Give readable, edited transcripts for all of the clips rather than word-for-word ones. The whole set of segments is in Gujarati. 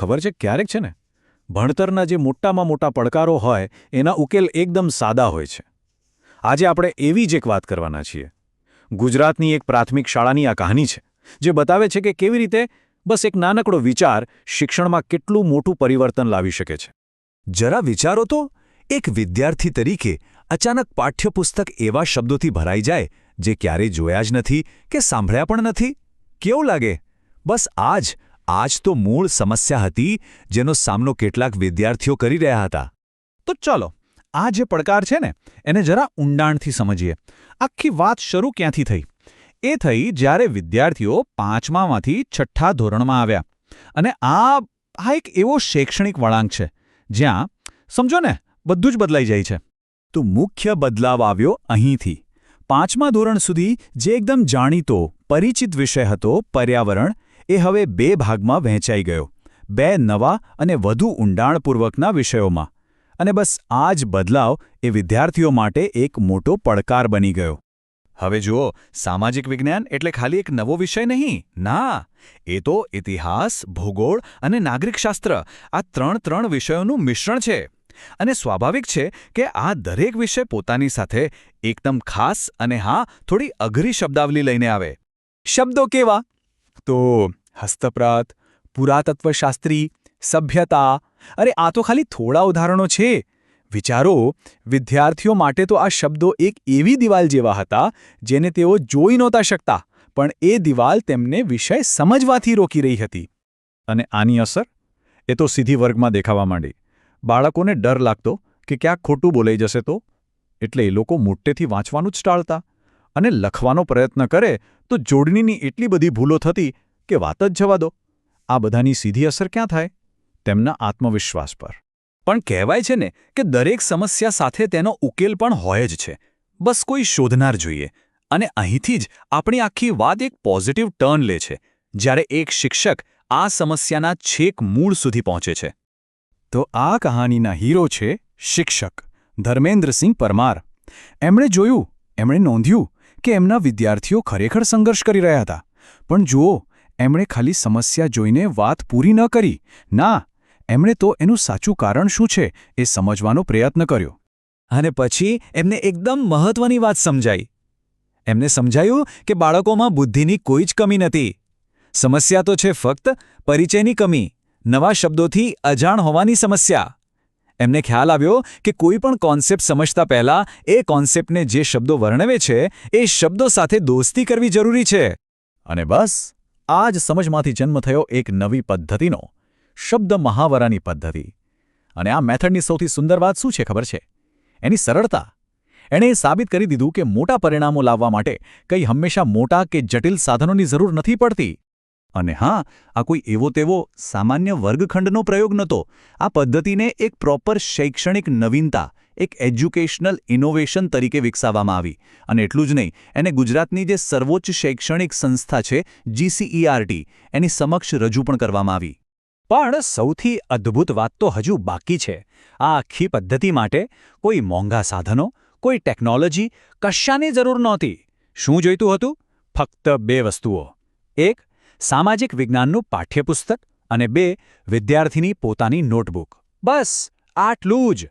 ખબર છે ક્યારેક છે ને ભણતરના જે મોટામાં મોટા પડકારો હોય એના ઉકેલ એકદમ સાદા હોય છે. આજે આપણે એવી જ એક વાત કરવાના છીએ. ગુજરાતની એક પ્રાથમિક શાળાની આ કહાની છે જે બતાવે છે કે કેવી રીતે બસ એક નાનકડો વિચાર શિક્ષણમાં કેટલું મોટું પરિવર્તન લાવી શકે છે. જરા વિચારો તો, એક વિદ્યાર્થી તરીકે અચાનક પાઠ્યપુસ્તક એવા શબ્દોથી ભરાઈ જાય જે ક્યારેય જોયા જ નથી કે સાંભળ્યા પણ નથી. કેવું લાગે? બસ આજ તો મૂળ સમસ્યા હતી જેનો સામનો કેટલાક વિદ્યાર્થીઓ કરી રહ્યા હતા. તો ચાલો આ જે પડકાર છે ને એને જરા ઊંડાણથી સમજીએ. આખી વાત શરૂ ક્યાંથી થઈ? એ થઈ જ્યારે વિદ્યાર્થીઓ 5મામાંથી 6ઠ્ઠા ધોરણમાં આવ્યા. અને આ એક એવો શૈક્ષણિક વળાંક છે જ્યાં સમજો ને બધું જ બદલાઈ જાય છે. તો મુખ્ય બદલાવ આવ્યો અહીંથી. 5મા ધોરણ સુધી જે એકદમ જાણીતો પરિચિત વિષય હતો પર્યાવરણ, એ હવે 2 ભાગમાં વહેંચાઈ ગયો. 2 નવા અને વધુ ઊંડાણપૂર્વકના વિષયોમાં. અને બસ આ જ બદલાવ એ વિદ્યાર્થીઓ માટે એક મોટો પડકાર બની ગયો. હવે જુઓ, સામાજિક વિજ્ઞાન એટલે ખાલી એક નવો વિષય નહીં. ના, એ તો ઇતિહાસ, ભૂગોળ અને નાગરિકશાસ્ત્ર આ ત્રણ વિષયોનું મિશ્રણ છે. અને સ્વાભાવિક છે કે આ દરેક વિષય પોતાની સાથે એકદમ ખાસ અને થોડી અઘરી શબ્દાવલી લઈને આવે. શબ્દો કેવા? તો હસ્તપ્રત, પુરાતત્વશાસ્ત્રી, સભ્યતા. અરે આ તો ખાલી થોડા ઉદાહરણો છે. વિચારો, વિદ્યાર્થીઓ માટે તો આ શબ્દો એક એવી દિવાલ જેવા હતા જેને તેઓ જોઈ નહોતા શકતા, પણ એ દિવાલ તેમને વિષય સમજવાથી રોકી રહી હતી. અને આની અસર? એ તો સીધી વર્ગમાં દેખાવા માંડી. બાળકોને ડર લાગતો કે ક્યાંક ખોટું બોલાઈ જશે તો, એટલે એ લોકો મોટેથી વાંચવાનું જ ટાળતા. અને લખવાનો પ્રયત્ન કરે તો જોડણીની એટલી બધી ભૂલો થતી કે વાત જ જવા દો. આ બધાની સીધી અસર ક્યાં થાય? તેમના આત્મવિશ્વાસ પર. પણ કહેવાય છે ને કે દરેક સમસ્યા સાથે તેનો ઉકેલ પણ હોય જ છે. બસ કોઈ શોધનાર જોઈએ. અને અહીંથી જ આપણી આખી વાત એક પોઝિટિવ ટર્ન લે છે, જ્યારે એક શિક્ષક આ સમસ્યાના છેક મૂળ સુધી પહોંચે છે. તો આ કહાનીના હીરો છે શિક્ષક ધર્મેન્દ્રસિંહ પરમાર. એમણે નોંધ્યું કે એમના વિદ્યાર્થીઓ ખરેખર સંઘર્ષ કરી રહ્યા હતા. પણ જુઓ, એમણે ખાલી સમસ્યા જોઈને વાત પૂરી ન કરી. ના, એમણે તો એનું સાચું કારણ શું છે એ સમજવાનો પ્રયત્ન કર્યો. અને પછી એમને એકદમ મહત્વની વાત સમજાઈ. એમને સમજાયું કે બાળકોમાં બુદ્ધિની કોઈ જ કમી નથી. સમસ્યા તો છે ફક્ત પરિચયની કમી, નવા શબ્દોથી અજાણ હોવાની સમસ્યા. એમને ખ્યાલ આવ્યો કે કોઈ પણ કોન્સેપ્ટ સમજતા પહેલા એ કોન્સેપ્ટને જે શબ્દો વર્ણવે છે એ શબ્દો સાથે દોસ્તી કરવી જરૂરી છે. અને બસ આ જ સમજમાંથી જન્મ થયો એક નવી પદ્ધતિનો, શબ્દ મહાવરાની પદ્ધતિ. અને આ મેથડની સૌથી સુંદર વાત શું છે ખબર છે? એની સરળતા. એણે એ સાબિત કરી દીધું કે મોટા પરિણામો લાવવા માટે કંઈ હંમેશા મોટા કે જટિલ સાધનોની જરૂર નથી પડતી. અને આ કોઈ એવો તેવો સામાન્ય વર્ગખંડનો પ્રયોગ નહોતો. આ પદ્ધતિને એક પ્રોપર શૈક્ષણિક નવીનતા, એક એજ્યુકેશનલ ઇનોવેશન તરીકે વિકસાવવામાં આવી. અને એટલું જ નહીં, એને ગુજરાતની જે સર્વોચ્ચ શૈક્ષણિક સંસ્થા છે GCERT, એની સમક્ષ રજૂ પણ કરવામાં આવી. પણ સૌથી અદ્ભુત વાત તો હજુ બાકી છે. આ આખી પદ્ધતિ માટે કોઈ મોંઘા સાધનો, કોઈ ટેકનોલોજી, કશાની જરૂર નહોતી. શું જોઈતું હતું? ફક્ત 2 વસ્તુઓ. 1, સામાજિક વિજ્ઞાનનું પાઠ્યપુસ્તક, અને 2, વિદ્યાર્થીની પોતાની નોટબુક. બસ આટલું જ.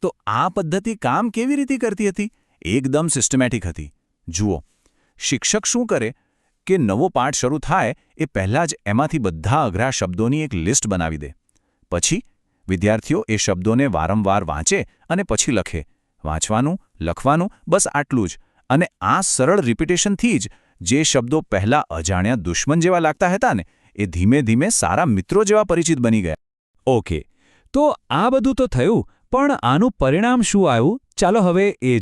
તો આ પદ્ધતિ કામ કેવી રીતે કરતી હતી? એકદમ સિસ્ટમેટિક હતી. જુઓ, શિક્ષક શું કરે કે નવો પાઠ શરૂ થાય એ પહેલાં જ એમાંથી બધા અઘરા શબ્દોની એક લિસ્ટ બનાવી દે. પછી વિદ્યાર્થીઓ એ શબ્દોને વારંવાર વાંચે અને પછી લખે. વાંચવાનું, લખવાનું, બસ આટલું જ. અને આ સરળ રિપીટેશનથી જ જે શબ્દો પહેલાં અજાણ્યા દુશ્મન જેવા લાગતા હતા ને, એ ધીમે ધીમે સારા મિત્રો જેવા પરિચિત બની ગયા. ઓકે, તો આ બધું તો થયું, પણ આનું પરિણામ શું આવ્યું? ચાલો હવે એ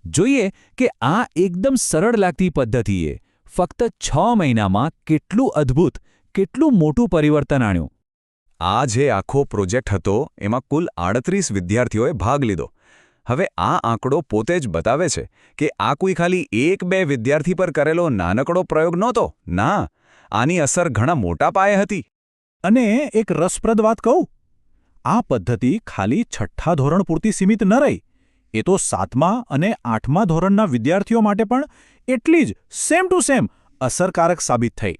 જોઈએ કે આ એકદમ સરળ લાગતી પદ્ધતિએ ફક્ત 6 મહિનામાં કેટલું અદ્ભુત, કેટલું મોટું પરિવર્તન આણ્યું. આ જે આખો પ્રોજેક્ટ હતો એમાં કુલ 38 વિદ્યાર્થીઓએ ભાગ લીધો. હવે આ આંકડો પોતે જ બતાવે છે કે આ કોઈ ખાલી 1-2 વિદ્યાર્થી પર કરેલો નાનકડો પ્રયોગ નહોતો. ના, આની અસર ઘણા મોટા પાયે હતી. અને એક રસપ્રદ વાત કહું, આ પદ્ધતિ ખાલી 6ઠ્ઠા ધોરણ પૂરતી સીમિત ન રહી. એ તો 7મા અને 8મા ધોરણના વિદ્યાર્થીઓ માટે પણ એટલી જ સેમ ટુ સેમ અસરકારક સાબિત થઈ.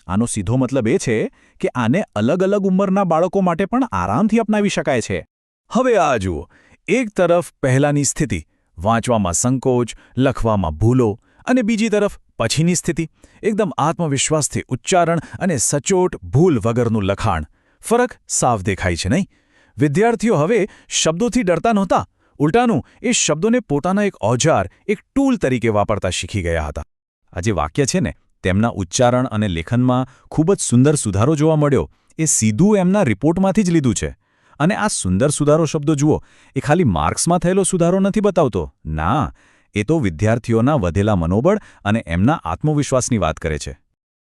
આનો સીધો મતલબ એ છે કે આને અલગ અલગ ઉંમરના બાળકો માટે પણ આરામથી અપનાવી શકાય છે. હવે આ જુઓ, એક તરફ પહેલાંની સ્થિતિ, વાંચવામાં સંકોચ, લખવામાં ભૂલો, અને બીજી તરફ પછીની સ્થિતિ, એકદમ આત્મવિશ્વાસથી ઉચ્ચારણ અને સચોટ ભૂલ વગરનું લખાણ. ફરક સાફ દેખાય છે નહીં? વિદ્યાર્થીઓ હવે શબ્દોથી ડરતા નહોતા. ઉલટાનું એ શબ્દોને પોતાના એક ઓજાર, એક ટૂલ તરીકે વાપરતા શીખી ગયા હતા. આ જે વાક્ય છે ને, તેમના ઉચ્ચારણ અને લેખનમાં ખૂબ જ સુંદર સુધારો જોવા મળ્યો. એ સીધું એમના રિપોર્ટમાંથી જ લીધું છે. અને આ સુંદર સુધારો શબ્દો જુઓ, એ ખાલી માર્ક્સમાં થયેલો સુધારો નથી બતાવતો. ના, એ તો વિદ્યાર્થીઓના વધેલા મનોબળ અને એમના આત્મવિશ્વાસની વાત કરે છે.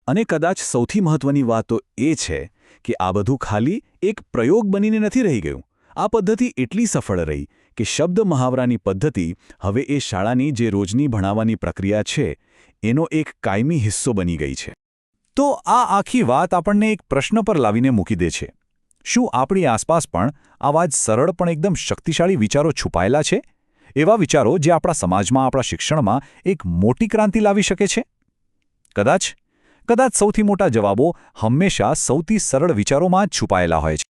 અને કદાચ સૌથી મહત્વની વાત તો એ છે કે આ બધું ખાલી એક પ્રયોગ બનીને નથી રહી ગયું. આ પદ્ધતિ એટલી સફળ રહી કે શબ્દ મહાવરાની પદ્ધતિ હવે એ શાળાની જે રોજની ભણાવવાની પ્રક્રિયા છે એનો એક કાયમી હિસ્સો બની ગઈ છે. તો આ આખી વાત આપણને એક પ્રશ્ન પર લાવીને મૂકી દે છે. શું આપણી આસપાસ પણ આવા જ સરળ પણ એકદમ શક્તિશાળી વિચારો છુપાયેલા છે? એવા વિચારો જે આપણા સમાજમાં, આપણા શિક્ષણમાં એક મોટી ક્રાંતિ લાવી શકે છે? કદાચ સૌથી મોટા જવાબો હંમેશા સૌથી સરળ વિચારોમાં જ છુપાયેલા હોય છે.